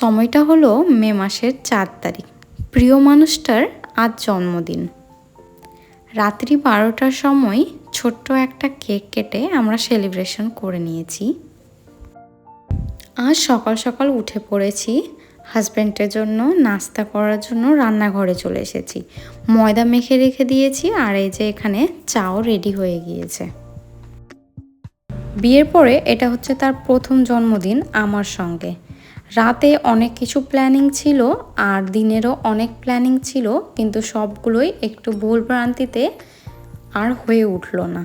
সময়টা হলো মে মাসের ৪ তারিখ। প্রিয় মানুষটার আজ জন্মদিন। রাত্রি ১২টার সময় ছোট্ট একটা কেক কেটে আমরা সেলিব্রেশন করে নিয়েছি। আজ সকাল সকাল উঠে পড়েছি। হাজব্যান্ডের জন্য নাস্তা করার জন্য রান্নাঘরে চলে এসেছি। ময়দা মেখে রেখে দিয়েছি, আর এই যে এখানে চাও রেডি হয়ে গিয়েছে। বিয়ের পরে এটা হচ্ছে তার প্রথম জন্মদিন আমার সঙ্গে। রাতে অনেক কিছু প্ল্যানিং ছিল আর দিনেরও অনেক প্ল্যানিং ছিল, কিন্তু সবগুলোই একটু ভুলভ্রান্তিতে আর হয়ে উঠল না।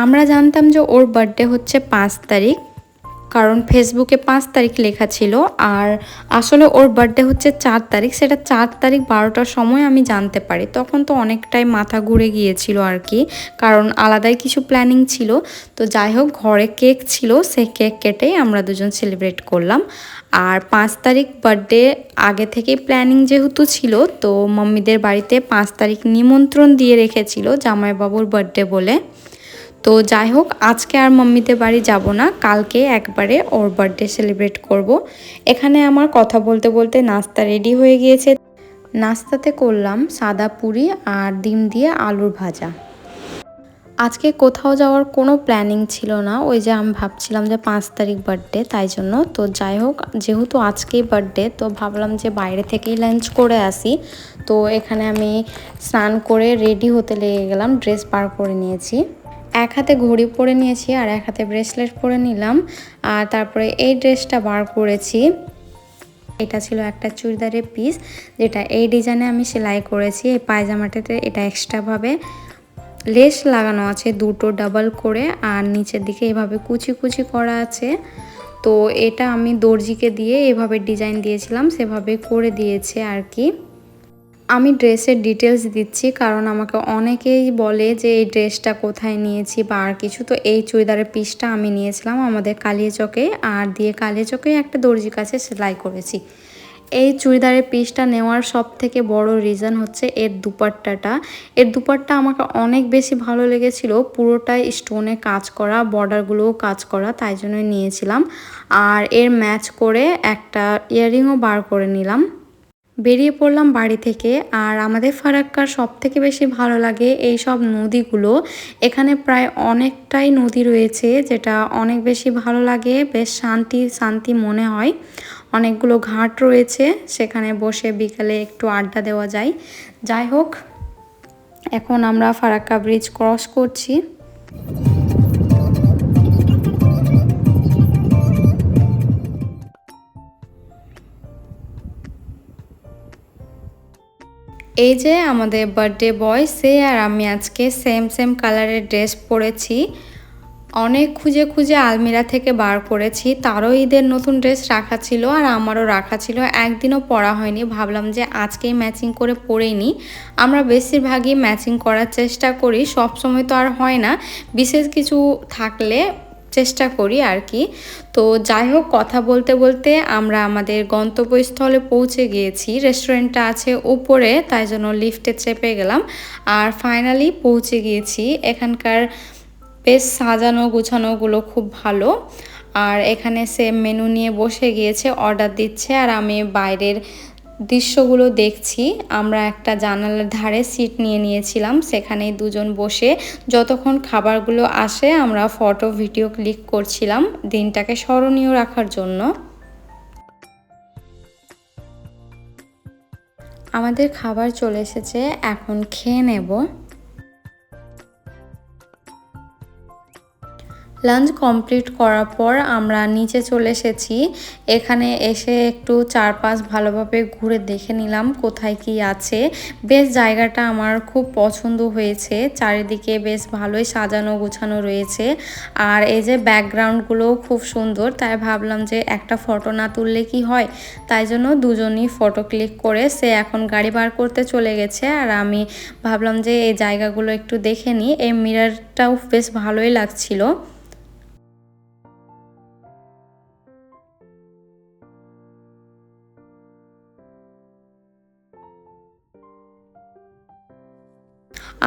আমরা জানতাম যে ওর বার্থডে হচ্ছে ৫ তারিখ, কারণ ফেসবুকে ৫ তারিখ লেখা ছিল, আর আসলে ওর বার্থডে হচ্ছে ৪ তারিখ। সেটা ৪ তারিখ ১২টার সময় আমি জানতে পারি। তখন তো অনেকটাই মাথা ঘুরে গিয়েছিল আর কি, কারণ আলাদাই কিছু প্ল্যানিং ছিল। তো যাই হোক, ঘরে কেক ছিল, সেই কেক কেটেই আমরা দুজন সেলিব্রেট করলাম। আর ৫ তারিখ বার্থডে আগে থেকেই প্ল্যানিং যেহেতু ছিল, তো মাম্মিদের বাড়িতে ৫ তারিখ নিমন্ত্রণ দিয়ে রেখেছিল জামাইবাবুর বার্থডে বলে। তো যাই হোক, আজকে আর মাম্মিদের বাড়ি যাব না, কালকে একবারে ওর বার্থডে সেলিব্রেট করব। এখানে আমার কথা বলতে বলতে নাস্তা রেডি হয়ে গিয়েছে। নাস্তাতে করলাম সাদা পুরি আর ডিম দিয়ে আলুর ভাজা। আজকে কোথাও যাওয়ার কোনো প্ল্যানিং ছিল না, ওই যে আমি ভাবছিলাম যে ৫ তারিখ বার্থডে, তাই জন্য। তো যাই হোক, যেহেতু আজকেই বার্থডে, তো ভাবলাম যে বাইরে থেকেই লাঞ্চ করে আসি। তো এখানে আমি স্নান করে রেডি হতে লেগে গেলাম, ড্রেস বার করে নিয়েছি। এক হাতে ঘড়ি পরে নিয়েছি আর এক হাতে ব্রেসলেট পরে নিলাম। আর তারপরে এই ড্রেসটা বার করেছি। এটা ছিল একটা চুড়িদারের পিস, যেটা এই ডিজাইনে আমি সেলাই করেছি। এই পায়জামাটাতে এটা এক্সট্রাভাবে লেস লাগানো আছে, দুটো ডাবল করে, আর নিচের দিকে এভাবে কুচি কুচি করা আছে। তো এটা আমি দর্জিকে দিয়ে এভাবে ডিজাইন দিয়েছিলাম, সেভাবে করে দিয়েছে আর কি। আমি ড্রেসের ডিটেলস দিচ্ছি, কারণ আমাকে অনেকেই বলে যে এই ড্রেসটা কোথায় নিয়েছি বা আর কিছু। তো এই চুড়িদারের পিসটা আমি নিয়েছিলাম আমাদের কালিয়াচকে, আর দিয়ে কালিয়াচকে একটা দর্জির কাছে সেলাই করেছি। এই চুড়িদারের পিসটা নেওয়ার সব থেকে বড় রিজন হচ্ছে এর দুপাট্টাটা। এর দুপাট্টা আমাকে অনেক বেশি ভালো লেগেছিল, পুরোটাই স্টোনে কাজ করা, বর্ডারগুলোও কাজ করা, তাই জন্যই নিয়েছিলাম। আর এর ম্যাচ করে একটা ইয়াররিংও বার করে নিলাম। বেরিয়ে পড়লাম বাড়ি থেকে। আর আমাদের ফারাক্কার সব থেকে বেশি ভালো লাগে এই সব নদীগুলো। এখানে প্রায় অনেকটাই নদী রয়েছে, যেটা অনেক বেশি ভালো লাগে, বেশ শান্তি শান্তি মনে হয়। অনেকগুলো ঘাট রয়েছে, সেখানে বসে বিকালে একটু আড্ডা দেওয়া যায়। যাই হোক, এখন আমরা ফারাক্কা ব্রিজ ক্রস করছি। এই যে আমাদের বার্থডে বয়, সে আর আমি আজকে সেম সেম কালারের ড্রেস পরেছি। অনেক খুঁজে খুঁজে আলমিরা থেকে বার করেছি, তারও ঈদের নতুন ড্রেস রাখা ছিল আর আমারও রাখা ছিল, একদিনও পরা হয়নি। ভাবলাম যে আজকেই ম্যাচিং করে পরেই নিই। আমরা বেশিরভাগই ম্যাচিং করার চেষ্টা করি, সব সময় তো আর হয় না, বিশেষ কিছু থাকলে চেষ্টা করি আর কি। তো যাই হোক, কথা বলতে বলতে আমরা আমাদের গন্তব্যস্থলে পৌঁছে গিয়েছি। রেস্টুরেন্টটা আছে উপরে, তাই জন্য লিফটে চেপে গেলাম আর ফাইনালি পৌঁছে গিয়েছি। এখানকার বেশ সাজানো গুছানোগুলো খুব ভালো। আর এখানে সে মেনু নিয়ে বসে গিয়েছে, অর্ডার দিচ্ছে, আর আমি বাইরের দৃশ্যগুলো দেখছি। আমরা একটা জানালার ধারে সিট নিয়ে নিয়েছিলাম, সেখানেই দুজন বসে যতক্ষণ খাবারগুলো আসে আমরা ফটো ভিডিও ক্লিক করছিলাম, দিনটাকে স্মরণীয় রাখার জন্য। আমাদের খাবার চলে এসেছে, এখন খেয়ে নেব। লাঞ্চ কমপ্লিট করার পর আমরা নিচে চলে এসেছি। এখানে এসে একটু চারপাশ ভালোভাবে ঘুরে দেখে নিলাম কোথায় কি আছে। বেশ জায়গাটা আমার খুব পছন্দ হয়েছে, চারিদিকে বেশ ভালোই সাজানো গোছানো রয়েছে। আর এই যে ব্যাকগ্রাউন্ডগুলোও খুব সুন্দর, তাই ভাবলাম যে একটা ফটো না তুললে কি হয়, তাই জন্য দুজনই ফটো ক্লিক করে সে এখন গাড়ি বার করতে চলে গেছে। আর আমি ভাবলাম যে এই জায়গাগুলো একটু দেখে নিই। এই মিররটাও বেশ ভালোই লাগছিল।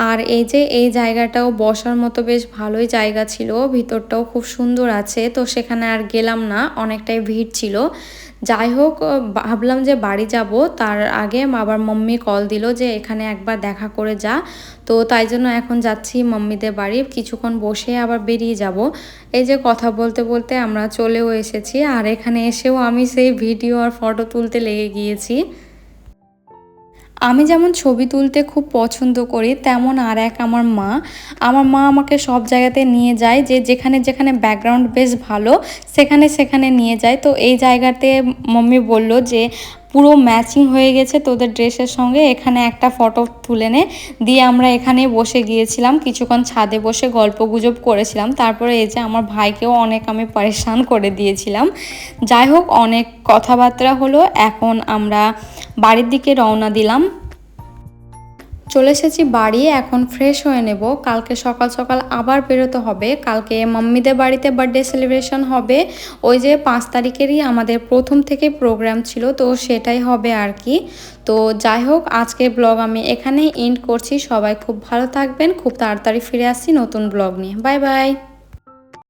আর এই যে এই জায়গাটাও বসার মতো বেশ ভালোই জায়গা ছিল, ভিতরটাও খুব সুন্দর আছে। তো সেখানে আর গেলাম না, অনেকটাই ভিড় ছিল। যাই হোক, ভাবলাম যে বাড়ি যাব, তার আগে আবার মাম্মি কল দিল যে এখানে একবার দেখা করে যা। তো তাই জন্য এখন যাচ্ছি মাম্মিদের বাড়ি, কিছুক্ষণ বসে আবার বেরিয়ে যাব। এই যে কথা বলতে বলতে আমরা চলেও এসেছি, আর এখানে এসেও আমি সেই ভিডিও আর ফটো তুলতে লেগে গিয়েছি। আমি যেমন ছবি তুলতে খুব পছন্দ করি, তেমন আর এক আমার মা আমাকে সব জায়গাতে নিয়ে যায়, যে যেখানে যেখানে ব্যাকগ্রাউন্ড বেশ ভালো সেখানে সেখানে নিয়ে যায়। তো এই জায়গাতে মাম্মি বলল যে পুরো ম্যাচিং হয়ে গেছে তোদের ড্রেসের সঙ্গে, এখানে একটা ফটো তুলে নে। দিয়ে আমরা এখানে বসে গিয়েছিলাম, কিছুক্ষণ ছাদে বসে গল্প গুজব করেছিলাম। তারপরে এই যে আমার ভাইকেও অনেক আমি পরেশান করে দিয়েছিলাম। যাই হোক, অনেক কথাবার্তা হলো, এখন আমরা বাড়ির দিকে রওনা দিলাম। চলে এসেছি বাড়ি, এখন ফ্রেশ হয়ে নেব। কালকে সকাল সকাল আবার বেরোতে হবে, কালকে মাম্মিদের বাড়িতে বার্থডে সেলিব্রেশন হবে। ওই যে 5 তারিখেরই আমাদের প্রথম থেকে প্রোগ্রাম ছিল, তো সেটাই হবে আর কি। তো যাই হোক, আজকের ব্লগ আমি এখানেই এন্ড করছি। সবাই খুব ভালো থাকবেন, খুব তাড়াতাড়ি ফিরে আসছি নতুন ব্লগ নিয়ে। Bye bye.